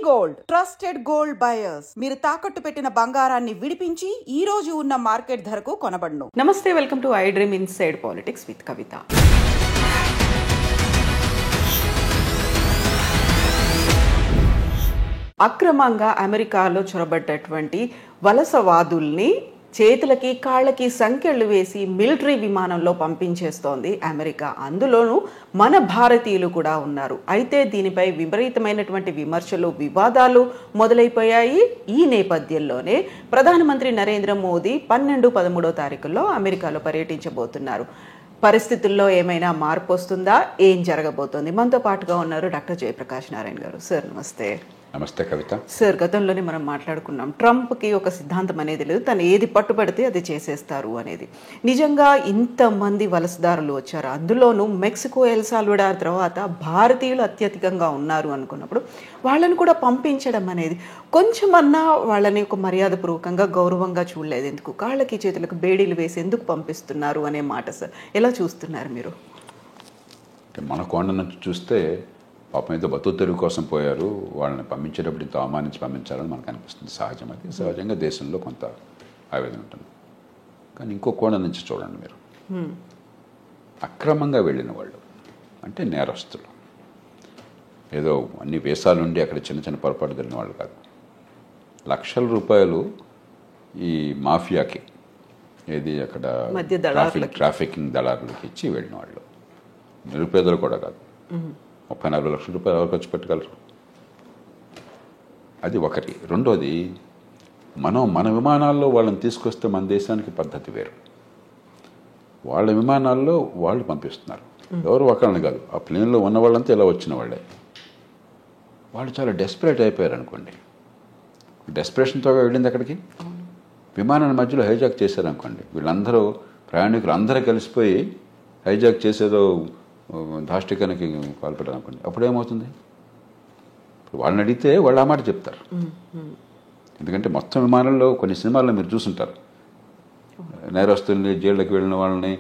Gold trusted gold buyers. మీరు తాకట్టు పెట్టిన బంగారాన్ని విడిపించి ఈ రోజు ఉన్న మార్కెట్ ధరకు కొనబడును. నమస్తే, welcome to I dream inside politics with Kavitha. అక్రమంగా అమెరికాలో చొరబడ్డటువంటి వలసవాదుల్ని చేతులకి కాళ్ళకి సంకెళ్ళు వేసి మిలిటరీ విమానంలో పంపించేస్తోంది అమెరికా. అందులోనూ మన భారతీయులు కూడా ఉన్నారు. అయితే దీనిపై విపరీతమైనటువంటి విమర్శలు, వివాదాలు మొదలైపోయాయి. ఈ నేపథ్యంలోనే ప్రధానమంత్రి నరేంద్ర మోదీ 12-13 తారీఖుల్లో అమెరికాలో పర్యటించబోతున్నారు. పరిస్థితుల్లో ఏమైనా మార్పు వస్తుందా? ఏం జరగబోతోంది? మనతో పాటుగా ఉన్నారు డాక్టర్ జయప్రకాష్ నారాయణ గారు. సార్ నమస్తే. నమస్తే కవిత. సార్, గతంలోనే మనం మాట్లాడుకున్నాం, ట్రంప్కి ఒక సిద్ధాంతం అనేది లేదు, తను ఏది పట్టుబడితే అది చేసేస్తారు అనేది. నిజంగా ఇంతమంది వలసదారులు వచ్చారు, అందులోనూ మెక్సికో, ఎల్ సాల్వడార్ తర్వాత భారతీయులు అత్యధికంగా ఉన్నారు అనుకున్నప్పుడు వాళ్ళని కూడా పంపించడం అనేది కొంచెమన్నా వాళ్ళని ఒక మర్యాదపూర్వకంగా గౌరవంగా చూడలేదు. ఎందుకు కాళ్ళకి చేతులకు బేడీలు వేసి ఎందుకు పంపిస్తున్నారు అనే మాట సార్ ఎలా చూస్తున్నారు మీరు? మన కోణ నుంచి చూస్తే పాపం ఏదో బతుకు తెరువు కోసం పోయారు, వాళ్ళని పంపించేటప్పుడు ఇంత అవమానించి పంపించాలని మనకు అనిపిస్తుంది. సహజం, అది సహజంగా దేశంలో కొంత ఆవేదన ఉంటుంది. కానీ ఇంకో కోణం నుంచి చూడండి మీరు, అక్రమంగా వెళ్ళిన వాళ్ళు అంటే నేరస్తులు, ఏదో అన్ని వేసాలుండి అక్కడ చిన్న చిన్న పొరపాటు జరిగిన వాళ్ళు కాదు. లక్షల రూపాయలు ఈ మాఫియాకి, ఏది అక్కడ ట్రాఫికింగ్ దళారులకి ఇచ్చి వెళ్ళిన వాళ్ళు, నిరుపేదలు కూడా కాదు. 30-40 లక్షల రూపాయలు ఎవరు ఖర్చు పెట్టగలరు? అది ఒకటి. రెండోది, మన విమానాల్లో వాళ్ళని తీసుకొస్తే మన దేశానికి పద్ధతి వేరు. వాళ్ళ విమానాల్లో వాళ్ళు పంపిస్తున్నారు, ఎవరు ఒకళ్ళని కాదు. ఆ ప్లేన్లో ఉన్న వాళ్ళంతా ఇలా వచ్చిన వాళ్ళే. వాళ్ళు చాలా డెస్పరేట్ అయిపోయారు అనుకోండి. డెస్పరేషన్తో వెళ్ళింది అక్కడికి. విమానాన్ని మధ్యలో హైజాక్ చేశారనుకోండి, వీళ్ళందరూ ప్రయాణికులు అందరూ కలిసిపోయి హైజాక్ చేసేదో దాష్టికానికి పాల్పడ్డారు అనుకోండి, అప్పుడు ఏమవుతుంది? ఇప్పుడు వాళ్ళని అడిగితే వాళ్ళు ఆ మాట చెప్తారు. ఎందుకంటే మొత్తం విమానంలో కొన్ని సినిమాల్లో మీరు చూసుంటారు, నేరస్తుల్ని జైళ్ళకి వెళ్ళిన వాళ్ళని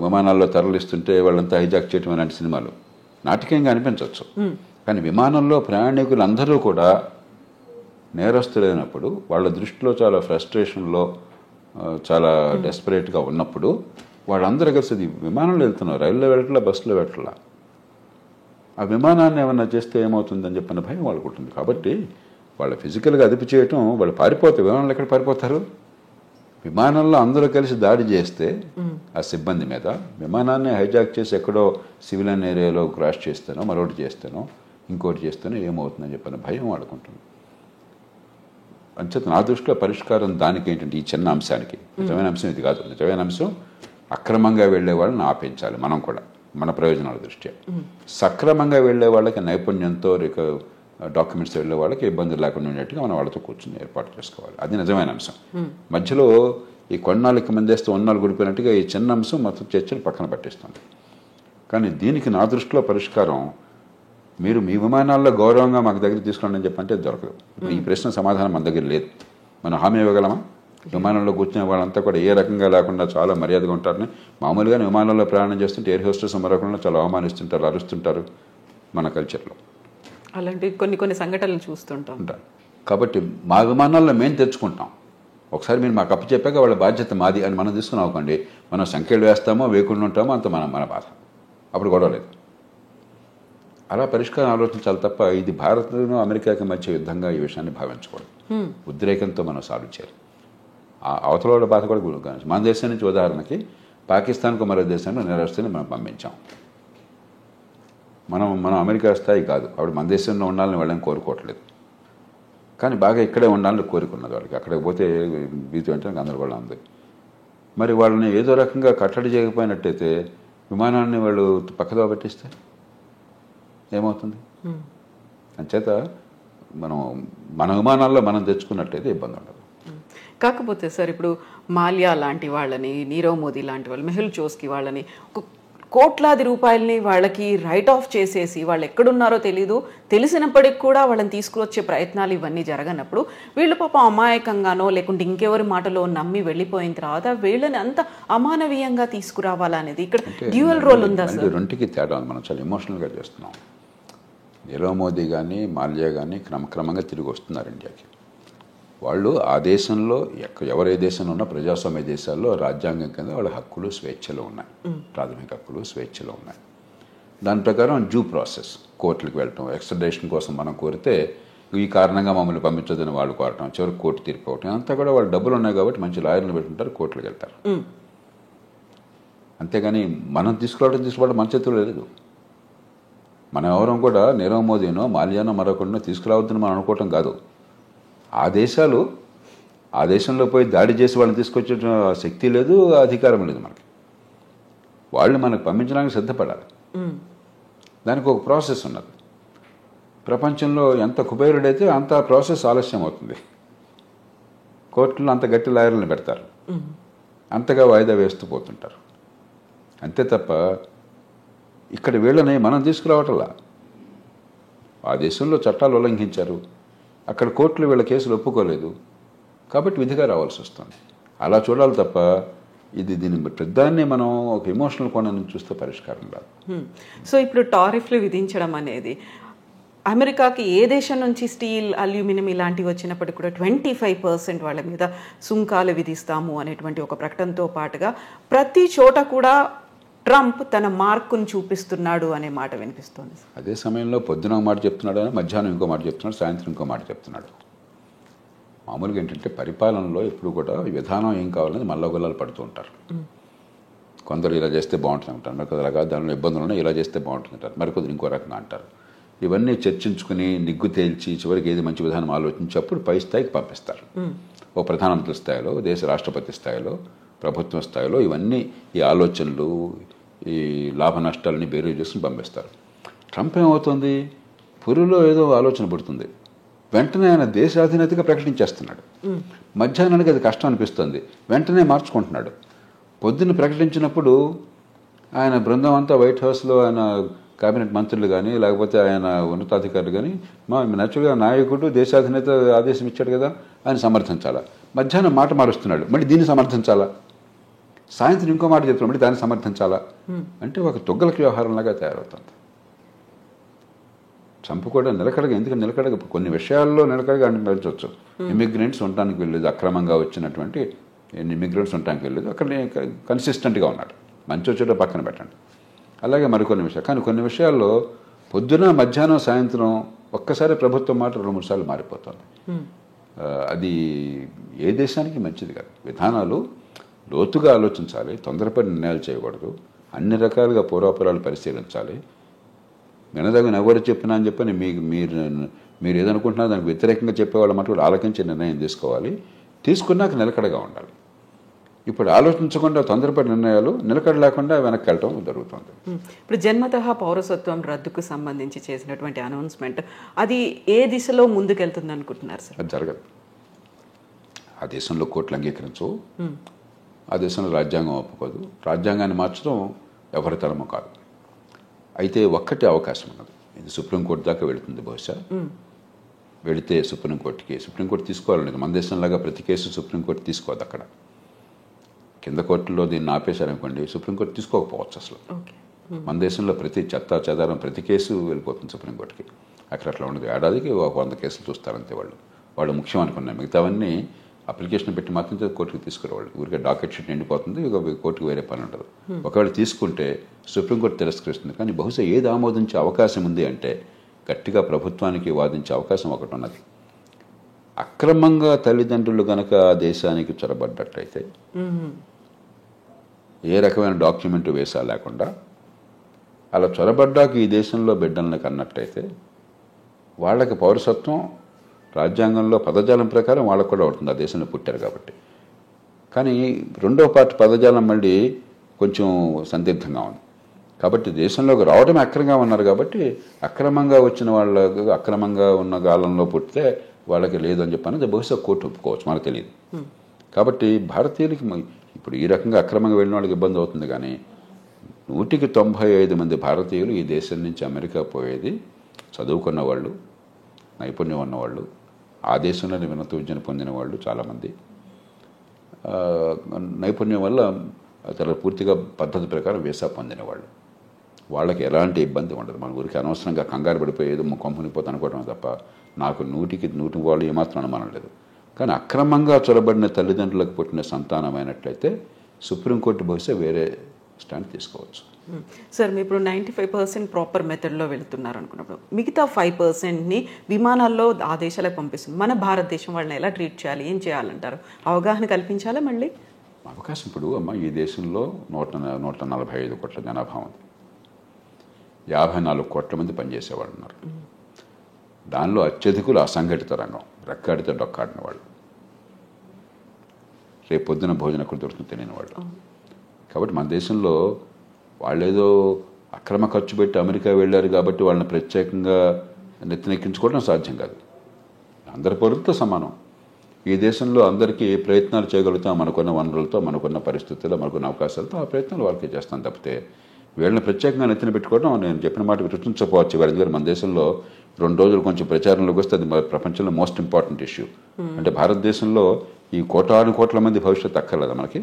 విమానాల్లో తరలిస్తుంటే వాళ్ళంతా హైజాక్ చేయటం అలాంటి సినిమాలు నాటకీయంగా అనిపించవచ్చు. కానీ విమానంలో ప్రయాణికులు అందరూ కూడా నేరస్తులైనప్పుడు, వాళ్ళ దృష్టిలో చాలా ఫ్రస్ట్రేషన్లో, చాలా డెస్పరేట్గా ఉన్నప్పుడు వాళ్ళందరూ కలిసి విమానంలో వెళ్తున్నారు, రైల్లో వెళ్ళట్లా, బస్సులో వెళ్ళట్లా. ఆ విమానాన్ని ఏమన్నా చేస్తే ఏమవుతుందని చెప్పిన భయం వాళ్ళకు ఉంటుంది. కాబట్టి వాళ్ళ ఫిజికల్గా అదుపు చేయటం, వాళ్ళు పారిపోతారు. విమానంలో ఎక్కడ పారిపోతారు? విమానంలో అందరూ కలిసి దాడి చేస్తే ఆ సిబ్బంది మీద, విమానాన్ని హైజాక్ చేసి ఎక్కడో సివిలియన్ ఏరియాలో క్రాష్ చేస్తానో, మరొకటి చేస్తానో, ఇంకోటి చేస్తానో ఏమవుతుందని చెప్పిన భయం వాళ్ళకు ఉంటుంది. అంచేత నా దృష్టిలో పరిష్కారం దానికి ఏంటంటే, ఈ చిన్న అంశానికి, నిజమైన అంశం ఇది కాదు. నిజమైన అంశం అక్రమంగా వెళ్లే వాళ్ళని ఆపించాలి. మనం కూడా మన ప్రయోజనాల దృష్ట్యా. సక్రమంగా వెళ్లే వాళ్ళకి నైపుణ్యంతో డాక్యుమెంట్స్ వెళ్లే వాళ్ళకి ఇబ్బందులు లేకుండా ఉండేట్టుగా మనం వాళ్ళతో కూర్చొని ఏర్పాటు చేసుకోవాలి. అది నిజమైన అంశం. మధ్యలో ఈ కొన్నాళ్ళకి మందేస్తూ ఉన్నాళ్ళు గుడిపోయినట్టుగా ఈ చిన్న అంశం మొత్తం చర్చలు పక్కన పట్టిస్తుంది. కానీ దీనికి నా దృష్టిలో పరిష్కారం, మీరు మీ విమానాల్లో గౌరవంగా మాకు దగ్గర తీసుకోండి అని చెప్పంటే దొరకదు. ఈ ప్రశ్న సమాధానం మన దగ్గర లేదు. మనం హామీ ఇవ్వగలమా? విమానంలో కూర్చునే వాళ్ళంతా కూడా ఏ రకంగా లేకుండా చాలా మర్యాదగా ఉంటారని. మామూలుగానే విమానంలో ప్రయాణం చేస్తుంటే ఎయిర్ హోస్టెస్ మరొకళ్ళు చాలా అవమానిస్తుంటారు, అరుస్తుంటారు మన కల్చర్లో. అలాంటి కొన్ని సంఘటనలు చూస్తుంటాం. కాబట్టి మా విమానాల్లో మేము తెచ్చుకుంటాం. ఒకసారి మీరు మాకు అప్పు చెప్పాక వాళ్ళ బాధ్యత మాది అని మనం తీసుకుని అవ్వకండి. మనం సంఖ్యలు వేస్తామో వేయకుండా ఉంటామో అంత మన బాధ. అప్పుడు గొడవ లేదు. అలా పరిష్కారం ఆలోచించాలి తప్ప ఇది భారత్ను అమెరికాకి మధ్య యుద్ధంగా ఈ విషయాన్ని భావించకూడదు. ఉద్రేకంతో మనం సాల్వ్ చేయాలి. అవతల వాళ్ళ బాధ కూడా గురించి. మన దేశం నుంచి ఉదాహరణకి పాకిస్తాన్కు మరో దేశానికి నేరస్తుని మనం పంపించాం. మనం అమెరికా స్థాయి కాదు. అప్పుడు మన దేశంలో ఉండాలని వాళ్ళని కోరుకోవట్లేదు. కానీ బాగా ఇక్కడే ఉండాలని కోరుకున్నది వాళ్ళకి. అక్కడికి పోతే భీతి అంటే గందరగోళం ఉంది. మరి వాళ్ళని ఏదో రకంగా కట్టడి చేయకపోయినట్టయితే, విమానాన్ని వాళ్ళు పక్కదో పట్టిస్తే ఏమవుతుంది? అంచేత మన విమానాల్లో మనం తెచ్చుకున్నట్టయితే ఇబ్బంది ఉండదు. కాకపోతే సార్, ఇప్పుడు మాల్యా లాంటి వాళ్ళని, నీరవ్ మోదీ లాంటి వాళ్ళు, మెహుల్ చోస్కి వాళ్ళని కోట్లాది రూపాయలని వాళ్ళకి రైట్ ఆఫ్ చేసేసి వాళ్ళు ఎక్కడున్నారో తెలీదు, తెలిసినప్పటికి కూడా వాళ్ళని తీసుకువచ్చే ప్రయత్నాలు ఇవన్నీ జరగనప్పుడు వీళ్ళు పాపం అమాయకంగానో లేకుంటే ఇంకెవరి మాటలో నమ్మి వెళ్ళిపోయిన తర్వాత వీళ్ళని అంత అమానవీయంగా తీసుకురావాలనేది ఇక్కడ డ్యూయల్ రోల్ ఉందా సార్? రెండుకి తేడా ఉంది. మనం చాలా ఎమోషనల్గా చేస్తున్నాం. నీరవ్ మోదీ కానీ మాల్యా కానీ క్రమక్రమంగా తిరిగి వస్తున్నారు ఇండియాకి. వాళ్ళు ఆ దేశంలో ఎవరే దేశంలో ఉన్నా ప్రజాస్వామ్య దేశాల్లో రాజ్యాంగం కింద వాళ్ళ హక్కులు స్వేచ్ఛలు ఉన్నాయి, ప్రాథమిక హక్కులు స్వేచ్ఛలు ఉన్నాయి. దాని ప్రకారం డ్యూ ప్రాసెస్, కోర్టులకు వెళ్ళటం, ఎక్స్ట్రడిషన్ కోసం మనం కోరితే ఈ కారణంగా మమ్మల్ని పంపించదని వాళ్ళు కోరటం, చివరికి కోర్టు తీర్పు అవటం, అంతా కూడా వాళ్ళు డబ్బులు ఉన్నాయి కాబట్టి మంచి లాయర్లు పెట్టుకుంటారు, కోర్టులకు వెళ్తారు. అంతేగాని మనం తీసుకోవడం మన చేతుల్లో లేదు. మనం ఎవరం కూడా నీరవ్ మోదీనో మాల్యానో మరొకరినో తీసుకురావద్దని మనం అనుకోవటం కాదు. ఆ దేశంలో పోయి దాడి చేసి వాళ్ళని తీసుకొచ్చే శక్తి లేదు, అధికారం లేదు మనకి. వాళ్ళు మనకు పంపించడానికి సిద్ధపడాలి. దానికి ఒక ప్రాసెస్ ఉన్నది. ప్రపంచంలో ఎంత కుబేరుడైతే అంత ప్రాసెస్ ఆలస్యం అవుతుంది. కోర్టులో అంత గట్టి లాయర్లను పెడతారు, అంతగా వాయిదా వేస్తూ పోతుంటారు. అంతే తప్ప ఇక్కడ వీళ్ళని మనం తీసుకురావటంలా. ఆ దేశంలో చట్టాలు ఉల్లంఘించారు, అక్కడ కోర్టులు వీళ్ళ కేసులు ఒప్పుకోలేదు కాబట్టి విధిగా రావాల్సి వస్తుంది. అలా చూడాలి తప్ప దీని పెద్దాన్ని మనం ఒక ఎమోషనల్ కోణం నుంచి చూస్తే పరిష్కారం రాదు. సో ఇప్పుడు టారిఫ్లు విధించడం అనేది అమెరికాకి ఏ దేశం నుంచి స్టీల్, అల్యూమినియం ఇలాంటివి వచ్చినప్పటికీ కూడా 25% వాళ్ళ మీద సుంకాలు విధిస్తాము అనేటువంటి ఒక ప్రకటనతో పాటుగా ప్రతి చోట కూడా ట్రంప్ తన మార్కును చూపిస్తున్నాడు అనే మాట వినిపిస్తుంది. అదే సమయంలో పొద్దున ఒక మాట చెప్తున్నాడు, మధ్యాహ్నం ఇంకో మాట చెప్తున్నాడు, సాయంత్రం ఇంకో మాట చెప్తున్నాడు. మామూలుగా ఏంటంటే పరిపాలనలో ఎప్పుడు కూడా విధానం ఏం కావాలని మల్లగొల్లాలు పడుతూ ఉంటారు. కొందరు ఇలా చేస్తే బాగుంటుంది అంటారు, మరికొందరు అలాగా దానిలో ఇబ్బందులు ఉన్నాయి, ఇలా చేస్తే బాగుంటుంది అంటారు, మరికొందరు ఇంకో రకంగా అంటారు. ఇవన్నీ చర్చించుకుని నిగ్గు తేల్చి చివరికి ఏది మంచి విధానం ఆలోచించి అప్పుడు పై స్థాయికి పంపిస్తారు. ఓ ప్రధానమంత్రి స్థాయిలో, దేశ రాష్ట్రపతి స్థాయిలో, ప్రభుత్వం స్థాయిలో ఇవన్నీ ఈ ఆలోచనలు, ఈ లాభ నష్టాలని బేరీ చేసుకుని పంపిస్తారు. ట్రంప్ ఏమవుతుంది, పురిలో ఏదో ఆలోచన పడుతుంది, వెంటనే ఆయన దేశాధినేతగా ప్రకటించేస్తున్నాడు. మధ్యాహ్నానికి అది కష్టం అనిపిస్తుంది, వెంటనే మార్చుకుంటున్నాడు. పొద్దున్న ప్రకటించినప్పుడు ఆయన బృందం అంతా వైట్ హౌస్లో ఆయన కేబినెట్ మంత్రులు కానీ లేకపోతే ఆయన ఉన్నతాధికారులు కానీ నేచురల్గా నాయకుడు దేశాధినేత ఆదేశం ఇచ్చాడు కదా ఆయన సమర్థించాలా. మధ్యాహ్నం మాట మారుస్తున్నాడు, మళ్ళీ దీన్ని సమర్థించాలా. సాయంత్రం ఇంకో మాట చెప్తున్నాడు, మళ్ళీ దాన్ని సమర్థించాలా. అంటే ఒక తొగ్గలకి వ్యవహారంలాగా తయారవుతుంది. ట్రంప్ కూడా నిలకడగా, ఎందుకంటే నిలకడగా కొన్ని విషయాల్లో నిలకడగా అనిపించవచ్చు. ఇమిగ్రెంట్స్ ఉండటానికి వెళ్ళలేదు, అక్రమంగా వచ్చినటువంటి ఇమిగ్రెంట్స్ ఉండటానికి వెళ్ళలేదు, అక్కడ కన్సిస్టెంట్గా ఉన్నాడు. మంచి చెడు పక్కన పెట్టండి. అలాగే మరికొన్ని విషయాలు, కానీ కొన్ని విషయాల్లో పొద్దున మధ్యాహ్నం సాయంత్రం ఒక్కసారి ప్రభుత్వం మాట 2-3 సార్లు మారిపోతుంది. అది ఏ దేశానికి మంచిది కాదు. విధానాలు లోతుగా ఆలోచించాలి, తొందరపడి నిర్ణయాలు చేయకూడదు, అన్ని రకాలుగా పూర్వాపరాలు పరిశీలించాలి. వినదగిన ఎవరు చెప్పినా అని చెప్పని మీరు ఏదనుకుంటున్నా దానికి వ్యతిరేకంగా చెప్పేవాళ్ళ మాట కూడా ఆలోచించి నిర్ణయం తీసుకోవాలి. తీసుకున్నాక నిలకడగా ఉండాలి. ఇప్పుడు ఆలోచించకుండా తొందరపడి నిర్ణయాలు, నిలకడ లేకుండా వెనక్కి వెళ్ళటం జరుగుతుంది. ఇప్పుడు జన్మతః పౌరసత్వం రద్దుకు సంబంధించి చేసినటువంటి అనౌన్స్మెంట్ అది ఏ దిశలో ముందుకెళ్తుంది అనుకుంటున్నారు సార్? అది జరగదు. ఆ దేశంలో కోర్టులు అంగీకరించవు, ఆ దేశంలో రాజ్యాంగం ఒప్పుకోదు. రాజ్యాంగాన్ని మార్చడం ఎవరి తరమో కాదు. అయితే ఒక్కటే అవకాశం ఉన్నది, ఇది సుప్రీంకోర్టు దాకా వెళుతుంది. బహుశా వెళితే సుప్రీంకోర్టు తీసుకోవాలనేది. మన దేశంలాగా ప్రతి కేసు సుప్రీంకోర్టు తీసుకోవద్దు. అక్కడ కింద కోర్టులో దీన్ని ఆపేశారనుకోండి, సుప్రీంకోర్టు తీసుకోకపోవచ్చు అసలు. మన దేశంలో ప్రతి చెత్త చెదారం ప్రతి కేసు వెళ్ళిపోతుంది సుప్రీంకోర్టుకి. అక్కడ అట్లా ఉండదు. ఏడాదికి 100 కేసులు చూస్తారంతే. వాళ్ళు ముఖ్యం అనుకున్నాయి, మిగతావన్నీ అప్లికేషన్ పెట్టి మాత్రం కోర్టుకు తీసుకురావాలి. ఊరికే డాకెట్ షీట్ నిండిపోతుంది, కోర్టుకు వేరే పని ఉండదు. ఒకవేళ తీసుకుంటే సుప్రీంకోర్టు తిరస్కరిస్తుంది. కానీ బహుశా ఏది ఆమోదించే అవకాశం ఉంది అంటే గట్టిగా ప్రభుత్వానికి వాదించే అవకాశం ఒకటి ఉన్నది. అక్రమంగా తల్లిదండ్రులు కనుక ఆ దేశానికి చొరబడ్డట్లయితే ఏ రకమైన డాక్యుమెంట్ వేసా లేకుండా అలా చొరబడ్డాక ఈ దేశంలో బిడ్డలను కన్నట్టయితే వాళ్ళకి పౌరసత్వం రాజ్యాంగంలో పదజాలం ప్రకారం వాళ్ళకు కూడా ఉంటుంది, ఆ దేశంలో పుట్టారు కాబట్టి. కానీ రెండో పార్ట్ పదజాలం మళ్ళీ కొంచెం సందిగ్ధంగా ఉంది. కాబట్టి దేశంలోకి రావడమే అక్రమంగా ఉన్నారు కాబట్టి అక్రమంగా వచ్చిన వాళ్ళకు అక్రమంగా ఉన్న కాలంలో పుట్టితే వాళ్ళకి లేదని చెప్పని బహుశా కోర్టు ఒప్పుకోవచ్చు, మనకు తెలియదు. కాబట్టి భారతీయులకి ఇప్పుడు ఈ రకంగా అక్రమంగా వెళ్ళిన వాళ్ళకి ఇబ్బంది అవుతుంది. కానీ 195 మంది భారతీయులు ఈ దేశం నుంచి అమెరికా పోయేది చదువుకున్న వాళ్ళు, నైపుణ్యం ఉన్నవాళ్ళు, ఆ దేశంలోనే ఉన్నత విద్యను పొందిన వాళ్ళు చాలామంది, నైపుణ్యం వల్ల చాలా పూర్తిగా పద్ధతి ప్రకారం వీసా పొందిన వాళ్ళు. వాళ్ళకి ఎలాంటి ఇబ్బంది ఉండదు. మన ఊరికి అనవసరంగా కంగారు పడిపోయేది కంపెనీపోతే అనుకోవడం తప్ప నాకు 100కి వాళ్ళు ఏమాత్రం అనుమానం లేదు. కానీ అక్రమంగా చొరబడిన తల్లిదండ్రులకు పుట్టిన సంతానమైనట్లయితే సుప్రీంకోర్టు బహుశా వేరే స్టాండ్ తీసుకోవచ్చు. సార్, మీరు ఇప్పుడు 95% ప్రాపర్ మెథడ్లో వెళుతున్నారు అనుకున్నప్పుడు మిగతా 5%ని విమానాల్లో ఆ దేశాలకు పంపిస్తుంది. మన భారతదేశం వాళ్ళని ఎలా ట్రీట్ చేయాలి, ఏం చేయాలంటారు? అవగాహన కల్పించాలా మళ్ళీ? అవకాశం ఇప్పుడు ఈ దేశంలో 145 కోట్ల జనాభా ఉంది. 54 కోట్ల మంది పనిచేసేవాళ్ళు ఉన్నారు. దానిలో అత్యధికులు అసంఘటిత రంగం, రెక్కాడితే డొక్కాడిన వాళ్ళు, రేపు పొద్దున భోజనం ఎక్కడ దొరుకుతుంది తెలియని వాళ్ళు. కాబట్టి మన దేశంలో వాళ్ళేదో అక్రమ ఖర్చు పెట్టి అమెరికా వెళ్ళారు కాబట్టి వాళ్ళని ప్రత్యేకంగా నెత్తినెక్కించుకోవడం సాధ్యం కాదు. అందరి పౌరులతో సమానం. ఈ దేశంలో అందరికీ ఏ ప్రయత్నాలు చేయగలుగుతాం మనకున్న వనరులతో, మనకున్న పరిస్థితుల్లో, మనకున్న అవకాశాలతో ఆ ప్రయత్నాలు వాళ్ళకి చేస్తాం తప్పితే వీళ్ళని ప్రత్యేకంగా నెత్తిన పెట్టుకోవడం నేను చెప్పిన మాట రుచించకపోవచ్చు. ఎందుకంటే మన దేశంలో 2 రోజులు కొంచెం ప్రచారంలోకి వస్తే అది ప్రపంచంలో మోస్ట్ ఇంపార్టెంట్ ఇష్యూ. అంటే భారతదేశంలో ఈ కోట్ల మంది భవిష్యత్తు అక్కర్లేదా మనకి?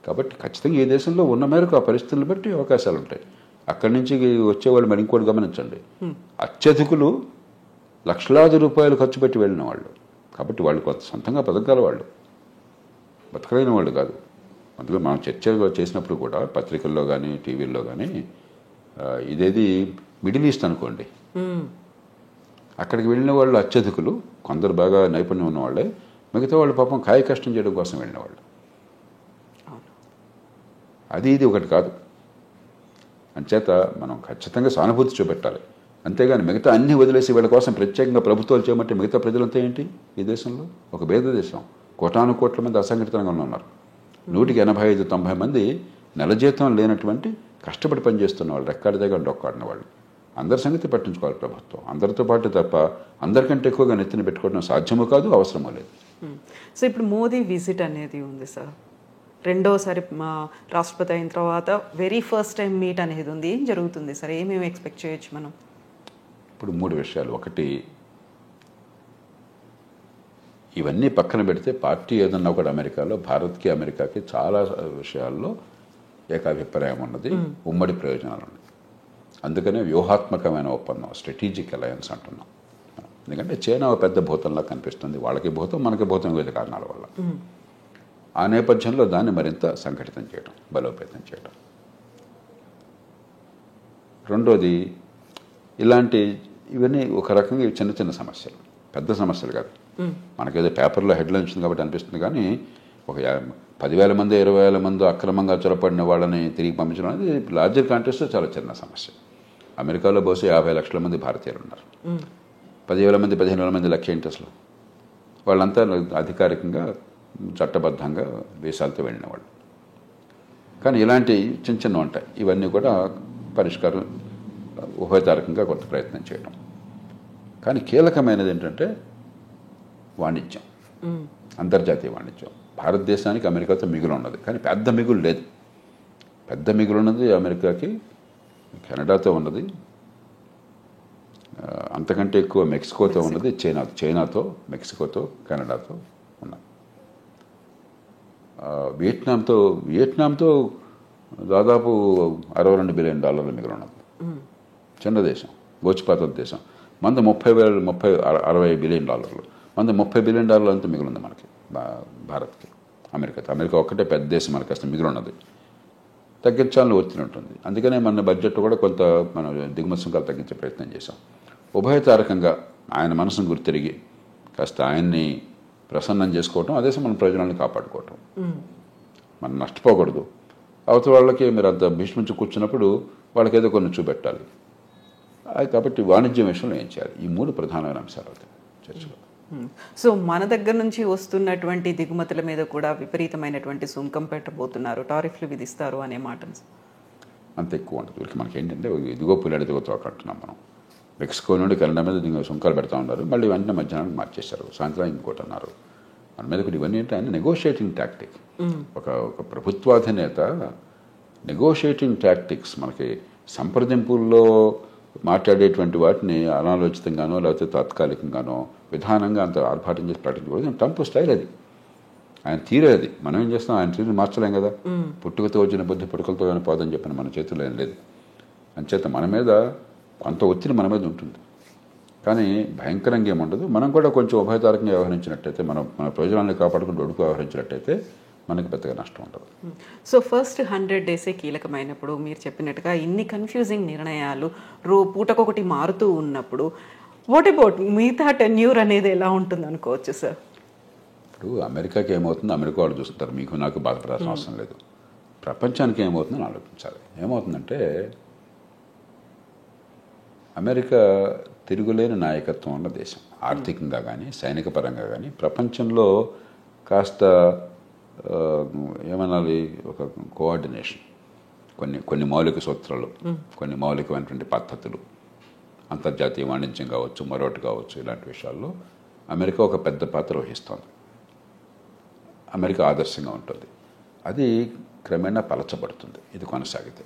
కాబట్టి ఖచ్చితంగా ఈ దేశంలో ఉన్న మేరకు ఆ పరిస్థితులను బట్టి అవకాశాలు ఉంటాయి. అక్కడి నుంచి వచ్చేవాళ్ళు మరి ఇంకోటి గమనించండి, అత్యధికులు లక్షలాది రూపాయలు ఖర్చు పెట్టి వెళ్ళిన వాళ్ళు. కాబట్టి వాళ్ళు కొంత సొంతంగా బతకగల వాళ్ళు, బతకలేని వాళ్ళు కాదు. అందులో మనం చర్చ చేసినప్పుడు కూడా పత్రికల్లో కానీ టీవీల్లో కానీ ఇదేది మిడిల్ ఈస్ట్ అనుకోండి, అక్కడికి వెళ్ళిన వాళ్ళు అత్యధికులు, కొందరు బాగా నైపుణ్యం ఉన్నవాళ్ళే, మిగతా వాళ్ళు పాపం కాయ కష్టం చేయడం కోసం వెళ్ళిన వాళ్ళు. అది ఇది ఒకటి కాదు. అంచేత మనం ఖచ్చితంగా సానుభూతి చూపెట్టాలి. అంతేగాని మిగతా అన్ని వదిలేసి వీళ్ళ కోసం ప్రత్యేకంగా ప్రభుత్వాలు చేయమంటే మిగతా ప్రజలంతా ఏంటి? ఈ దేశంలో ఒక భేద దేశం, కోట్ల మంది అసంఘటిత రంగంలో ఉన్నారు. 185-90 మంది నెల జీతం లేనటువంటి కష్టపడి పనిచేస్తున్న వాళ్ళు, రెక్కాడి దగ్గర డొక్కాడిన వాళ్ళు. అందరి సంగతి పట్టించుకోవాలి ప్రభుత్వం. అందరితో పాటు తప్ప అందరికంటే ఎక్కువగా నెత్తిన పెట్టుకోవడం సాధ్యమో కాదు, అవసరమో లేదు. సో ఇప్పుడు మోదీ విజిట్ అనేది ఉంది సార్, రెండోసారి మా రాష్ట్రపతి అయిన తర్వాత వెరీ ఫస్ట్ టైం మీట్ అనేది ఉంది. ఏం జరుగుతుంది సార్? ఏమేమి ఎక్స్పెక్ట్ చేయొచ్చు మనం? ఇప్పుడు 3 విషయాలు. ఒకటి, ఇవన్నీ పక్కన పెడితే పార్టీ ఏదన్నా ఒకటి అమెరికాలో భారత్కి అమెరికాకి చాలా విషయాల్లో ఏకాభిప్రాయం ఉన్నది, ఉమ్మడి ప్రయోజనాలు ఉన్నాయి. అందుకనే వ్యూహాత్మకమైన ఒప్పందం, స్ట్రాటజిక్ అలయన్స్ అంటున్నాం. ఎందుకంటే చైనా ఒక పెద్ద భూతంలా కనిపిస్తుంది, వాళ్ళకి భూతం మనకి భూతం, వివిధ కారణాల వల్ల. ఆ నేపథ్యంలో దాన్ని మరింత సంఘటితం చేయడం, బలోపేతం చేయడం. రెండోది, ఇవన్నీ ఒక రకంగా చిన్న చిన్న సమస్యలు, పెద్ద సమస్యలు కాదు. మనకేదో పేపర్లో హెడ్లైన్ వచ్చింది కాబట్టి అనిపిస్తుంది. కానీ ఒక 10,000 మంది 20,000 మంది అక్రమంగా చొరపడిన వాళ్ళని తిరిగి పంపించడం అనేది లార్జర్ కాంటెక్స్ట్లో చాలా చిన్న సమస్య. అమెరికాలో బహుశా 50 లక్షల మంది భారతీయులు ఉన్నారు. 10,000 మంది 15,000 మంది లక్ష ఏంటి అసలు? వాళ్ళంతా అధికారికంగా చట్టబద్ధంగా వీసాలతో వెళ్ళిన వాళ్ళు. కానీ ఇలాంటి చిన్న చిన్న ఉంటాయి. ఇవన్నీ కూడా పరిష్కారం ఉభయతారకంగా కొంత ప్రయత్నం చేయడం. కానీ కీలకమైనది ఏంటంటే వాణిజ్యం, అంతర్జాతీయ వాణిజ్యం. భారతదేశానికి అమెరికాతో మిగులు ఉన్నది, కానీ పెద్ద మిగులు లేదు. పెద్ద మిగులు ఉన్నది అమెరికాకి కెనడాతో ఉన్నది, అంతకంటే ఎక్కువ మెక్సికోతో ఉన్నది, చైనాతో, మెక్సికోతో, కెనడాతో ఉన్నది. వియట్నాంతో దాదాపు $62 బిలియన్ మిగులు ఉన్నది. చిన్న దేశం, గోచిపాత దేశం. మంది $60 బిలియన్, మంది $30 బిలియన్ అంతా మిగులుంది మనకి, భారత్కి. అమెరికా ఒక్కటే పెద్ద దేశం, మనకి అసలు మిగులు ఉన్నది. తగ్గించాలని ఒత్తిడి ఉంటుంది. అందుకనే మన బడ్జెట్ కూడా కొంత మనం దిగుమతి సుంకాలు తగ్గించే ప్రయత్నం చేశాం. ఉభయతారకంగా ఆయన మనసును గుర్తిరిగి కాస్త ఆయన్ని ప్రసన్నం చేసుకోవటం, అదే మన ప్రయోజనాలను కాపాడుకోవటం. మనం నష్టపోకూడదు. అవతల వాళ్ళకి మీరు అంత భీష్మించి కూర్చున్నప్పుడు వాళ్ళకి ఏదో కొన్ని చూపెట్టాలి. కాబట్టి వాణిజ్యం విషయంలో ఏం చేయాలి? ఈ 3 ప్రధానమైన అంశాలు అవుతాయి చర్చలో. సో మన దగ్గర నుంచి వస్తున్నటువంటి దిగుమతుల మీద కూడా విపరీతమైనటువంటి సుంకం పెట్టబోతున్నారు, టారిఫ్లు విధిస్తారు అనే మాట అంత ఎక్కువ ఉంటుంది. వీళ్ళకి మనకి ఏంటంటే ఇదిగో పుల్లడి దిగుతో అంటున్నాం మనం. మెక్సికో నుండి కెనడా మీద సుంకాలు పెడతా ఉన్నారు, మళ్ళీ వెంటనే మధ్యాహ్నానికి మార్చేశారు, సాయంత్రం ఇంకోటి అన్నారు. మన మీద కూడా ఇవన్నీ ఏంటంటే నెగోషియేటింగ్ టాక్టిక్. ఒక ప్రభుత్వాధినేత నెగోషియేటింగ్ టాక్టిక్స్ మనకి సంప్రదింపుల్లో మాట్లాడేటువంటి వాటిని అనాలోచితంగానో లేకపోతే తాత్కాలికంగానో విధానంగా అంత ఆర్భాటం చేసి ప్రకటించకూడదు. ట్రంప్ స్టైల్ అది, ఆయన తీరే అది. మనం ఏం చేస్తాం, ఆయన తీరుని మార్చలేం కదా. పుట్టుకతో వచ్చిన బుద్ధి పుట్టుకలతో ఏమైనా పోదని చెప్పిన మన చేతుల్లో ఏం లేదు. అంచేత మన మీద కొంత ఒత్తిడి మన మీద ఉంటుంది, కానీ భయంకరంగా ఏముండదు. మనం కూడా కొంచెం ఉభయతారకంగా వ్యవహరించినట్టయితే, మన ప్రయోజనాన్ని కాపాడుకుంటూ ఒడుకు వ్యవహరించినట్టయితే మనకి పెద్దగా నష్టం ఉంటుంది. సో ఫస్ట్ 100 డేసే కీలకమైనప్పుడు మీరు చెప్పినట్టుగా ఇన్ని కన్ఫ్యూజింగ్ నిర్ణయాలు పూటకొకటి మారుతూ ఉన్నప్పుడు వాట్ అబౌట్ మిగతా టెన్యూర్ అనేది ఎలా ఉంటుంది అనుకోవచ్చు సార్? ఇప్పుడు అమెరికాకి ఏమవుతుందో అమెరికా వాళ్ళు చూస్తుంటారు, మీకు నాకు బాధపడాల్సిన అవసరం లేదు. ప్రపంచానికి ఏమవుతుందని ఆలోచించాలి. ఏమవుతుందంటే అమెరికా తిరుగులేని నాయకత్వం ఉన్న దేశం, ఆర్థికంగా కానీ సైనిక పరంగా కానీ. ప్రపంచంలో కాస్త ఏమనాలి, ఒక కోఆర్డినేషన్, కొన్ని మౌలిక సూత్రాలు, కొన్ని మౌలికమైనటువంటి పద్ధతులు, అంతర్జాతీయ వాణిజ్యం కావచ్చు, మరొకటి కావచ్చు, ఇలాంటి విషయాల్లో అమెరికా ఒక పెద్ద పాత్ర వహిస్తోంది. అమెరికా ఆదర్శంగా ఉంటుంది. అది క్రమేణా పలచబడుతుంది ఇది కొనసాగితే.